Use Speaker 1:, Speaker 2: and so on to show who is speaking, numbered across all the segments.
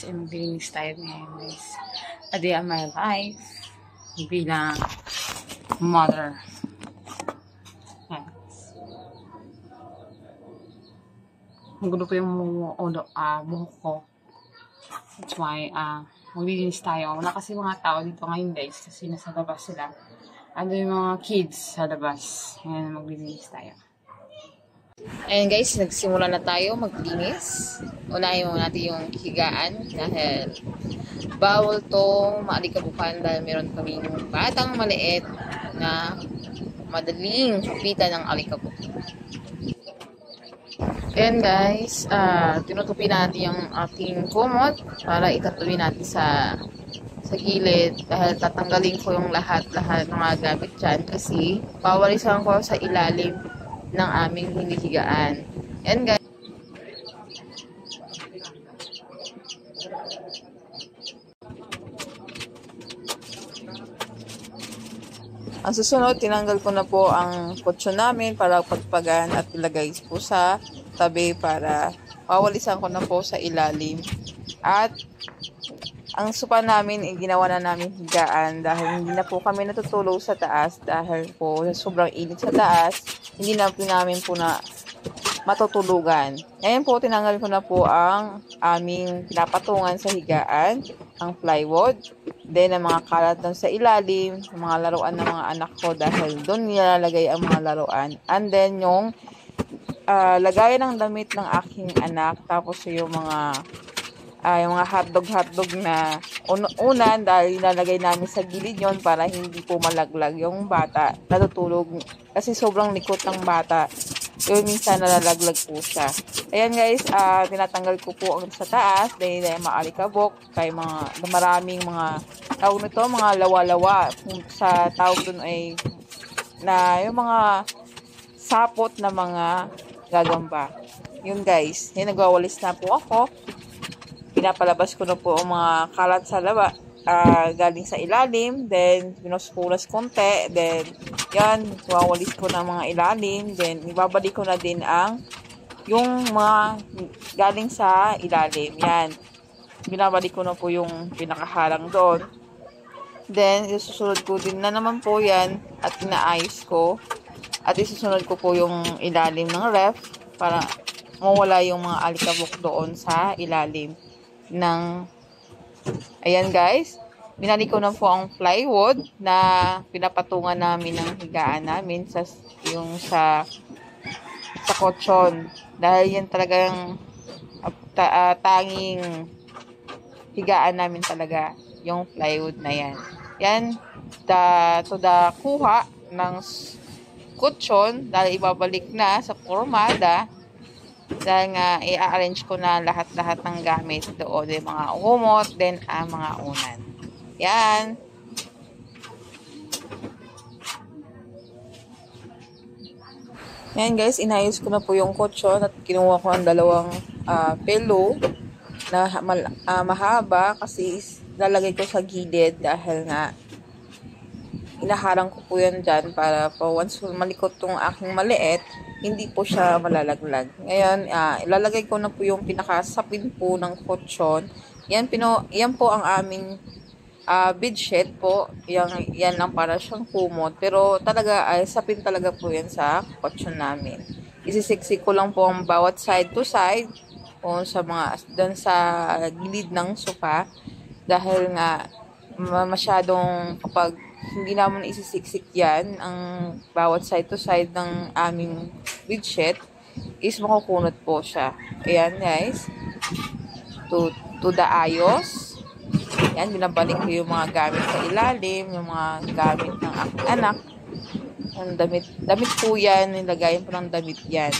Speaker 1: guys, ay maglinis tayo ngayon guys. A day of my life bilang mother. Magulo po yung buhok ko. That's why, maglinis tayo. Wala kasi mga tao dito ngayon guys, kasi nasa labas sila. Ano yung mga kids sa labas. Ngayon, maglinis tayo. Ayan guys, nagsimula na tayo maglinis. Unahin mo natin yung higaan dahil bawal to maalikabukan dahil meron kaming batang maliit na madaling kapitan ng alikabok. Ayan guys, tinutupi natin yung ating kumot para itatuloy natin sa gilid dahil tatanggalin ko yung lahat ng mga gamit dyan kasi pawalisan ko sa ilalim ng aming hinihigaan. Ayan guys. Ang susunod, tinanggal ko na po ang kutsyon namin para pagpagan at ilagay po sa tabi para pawalisan ko na po sa ilalim. At ang sopa namin, ginawa na namin higaan dahil hindi na po kami natutulog sa taas dahil po sobrang init sa taas, hindi na po namin po na matutulugan. Ngayon po, tinanggal ko na po ang aming pinapatungan sa higaan, ang plywood, then ang mga kalat doon sa ilalim, ang mga laruan ng mga anak ko dahil doon nilalagay ang mga laruan. And then yung lagayan ng damit ng aking anak, tapos yung mga hotdog na unan dahil nilalagay namin sa gilid yon para hindi po malaglag yung bata natutulog kasi sobrang likot ng bata yun, minsan nalalaglag po siya. Ayan guys, tinatanggal ko po ang sa taas dahil maalikabok kay maraming mga tawag nito, mga lawa-lawa sa tawag dun ay na yung mga sapot na mga gagamba. Yun guys, yun, nagwawalis na po ako. Pinapalabas ko na po ang mga kalat sa laba, galing sa ilalim, then pinuspulas konti, then yan, wawalis ko na mga ilalim, then ibabalik ko na din yung mga galing sa ilalim, yan. Binabalik ko na po yung pinakaharang doon. Then, isusunod ko din na naman po yan at inaayos ko. At isusunod ko po yung ilalim ng ref para mawala yung mga alikabok doon sa ilalim ng ayan guys, binalik ko na po ang plywood na pinapatungan namin ng higaan namin sa kutsyon dahil yan talagang tanging higaan namin talaga yung plywood na yan kuha ng kutsyon dahil ibabalik na sa pormada. Dahil nga, i-arrange ko na lahat-lahat ng gamit doon. Yung mga umot, then ang mga unan. Yan. Yan guys, inayos ko na po yung kutsyon at kinuha ko ang dalawang pillow na mahaba kasi lalagay ko sa gilid dahil nga inaharang ko po yan dyan para once malikot tong aking maliit, hindi po siya malalaglag. Ngayon, ilalagay ko na po yung pinakasapin po ng kutsyon. Yan po ang aming bedsheet po. Yan lang para siyang kumot. Pero talaga, sapin talaga po yan sa kutsyon namin. Isisiksik ko lang po ang bawat side to side o doon sa gilid ng sofa. Dahil nga, masyadong kapag hindi naman isisiksik yan, ang bawat side to side ng aming bedsheet is makukunot po siya. Ayan guys. To the ayos. Yan, binabalik ko yung mga gamit sa ilalim, yung mga gamit ng aking anak. Yung damit po yan, nilagayin po ng damit yan.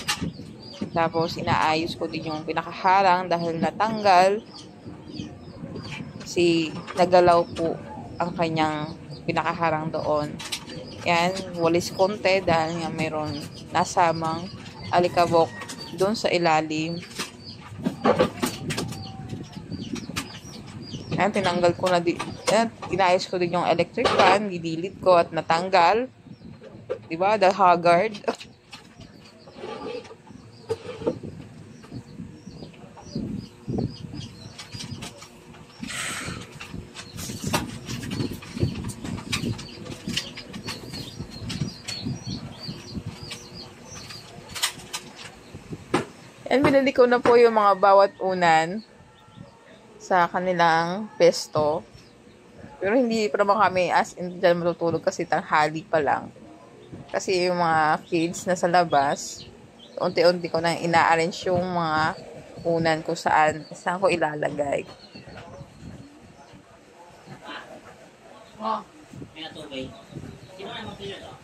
Speaker 1: Tapos, inaayos ko din yung pinakaharang dahil natanggal. Kasi nagalaw po ang kanyang pinakaharang doon. Yan, walis konti dahil nga mayroon nasamang alikabok doon sa ilalim. Yan, tinanggal ko na din. Yan, inayos ko din yung electric fan, gidilid ko at natanggal. Diba? The haggard. And binili ko na po yung mga bawat unan sa kanilang pesto. Pero hindi pa naman kami as in dyan matutulog kasi tanghali pa lang. Kasi yung mga kids na sa labas, unti-unti ko na ina-arrange yung mga unan ko saan ko ilalagay.
Speaker 2: Oh, may tubig. Sino na magpilo to?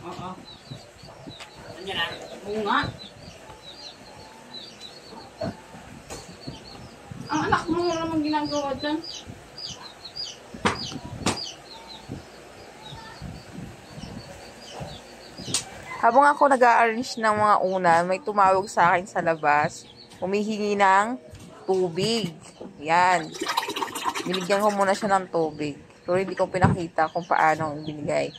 Speaker 2: Oo. Nandiyan na? Oo nga. Ang anak mo wala namang ginagawa dyan.
Speaker 1: Habang ako nag-a-arrange ng mga unan, may tumawag sa akin sa labas. Humihingi ng tubig. Yan. Binigyan ko muna siya ng tubig. Pero hindi ko pinakita kung paano binigay.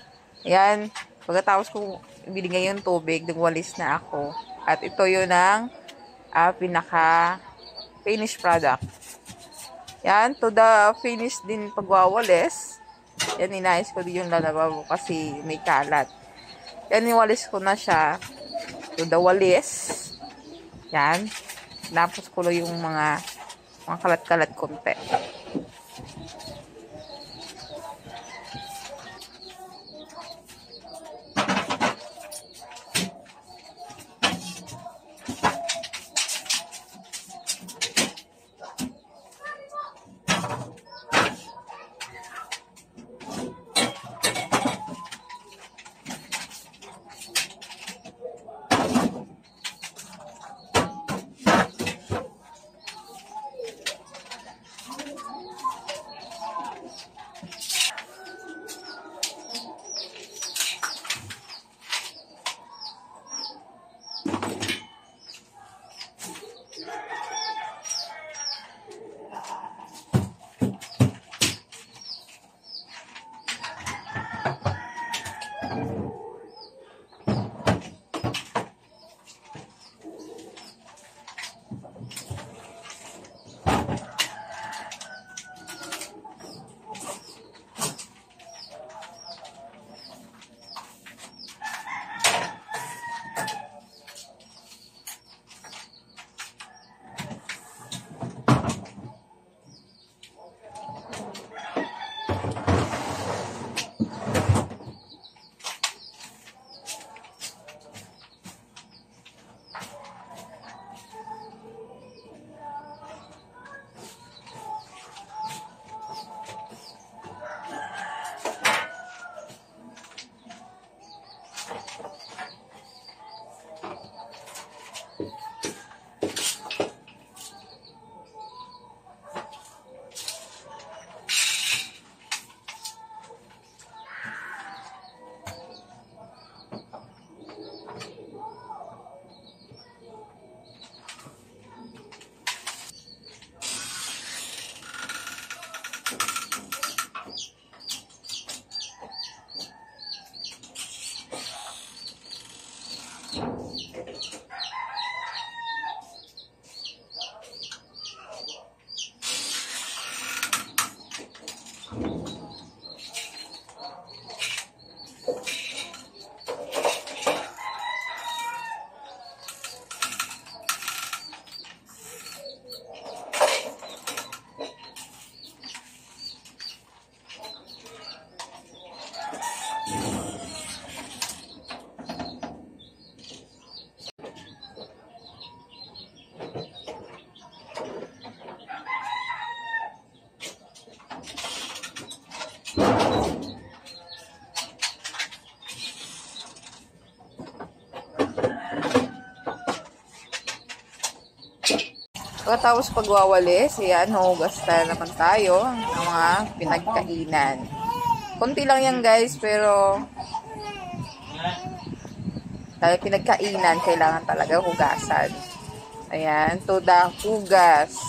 Speaker 1: Ayan. Pagkatapos ko binigay yung tubig, nagwalis na ako. At ito yun ang pinaka-finished product. Yan. To the finish din pagwawalis. Yan, inayos ko din yung lalababo kasi may kalat. Yan, niwalis ko na siya. To the walis. Yan. Tapos ko yung mga kalat-kalat konti. Pagkatapos pagwawalis, ayan, hugas na naman tayo ng mga pinagkainan. Kunti lang yan guys, pero dahil pinagkainan, kailangan talaga hugasan. Ayan, to the hugas.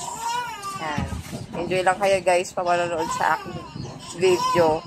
Speaker 1: Ayan. Enjoy lang kayo guys, pamanonood sa aking video.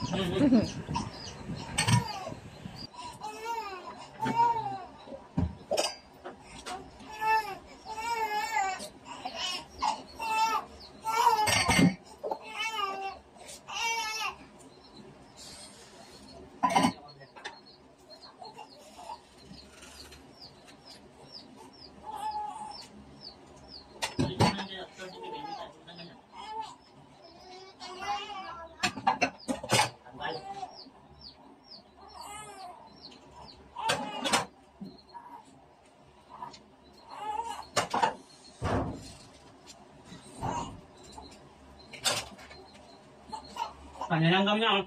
Speaker 2: Panilanggam na.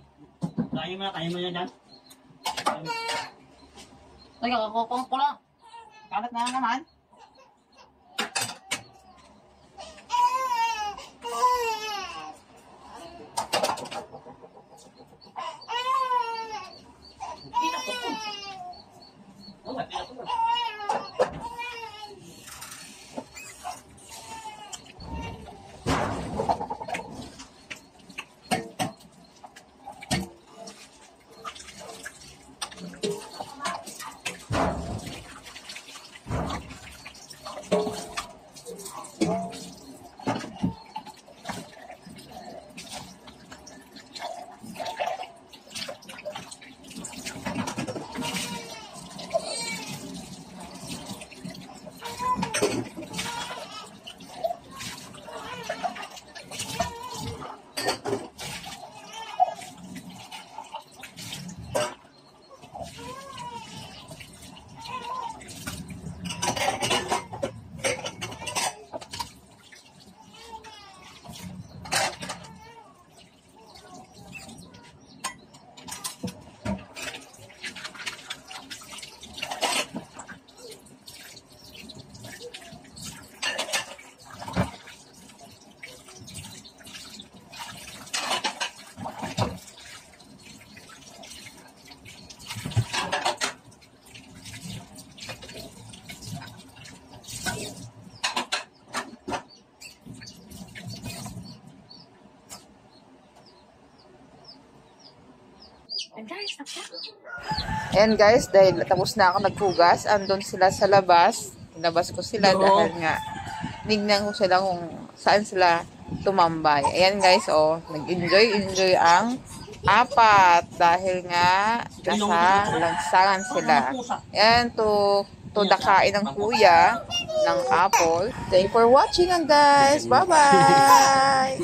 Speaker 2: Kain mo na dyan. Ay, kakakokong ko lang. Kalat na naman.
Speaker 1: Ayan guys, dahil tapos na ako naghugas, andun sila sa labas. Inabas ko sila dahil nga nignan ko sila kung saan sila tumambay. Ayan guys, oh, nag-enjoy ang apat dahil nga nasa lansangan sila. Ayan, to dakain ng kuya ng apple. Thank you for watching guys. Bye-bye!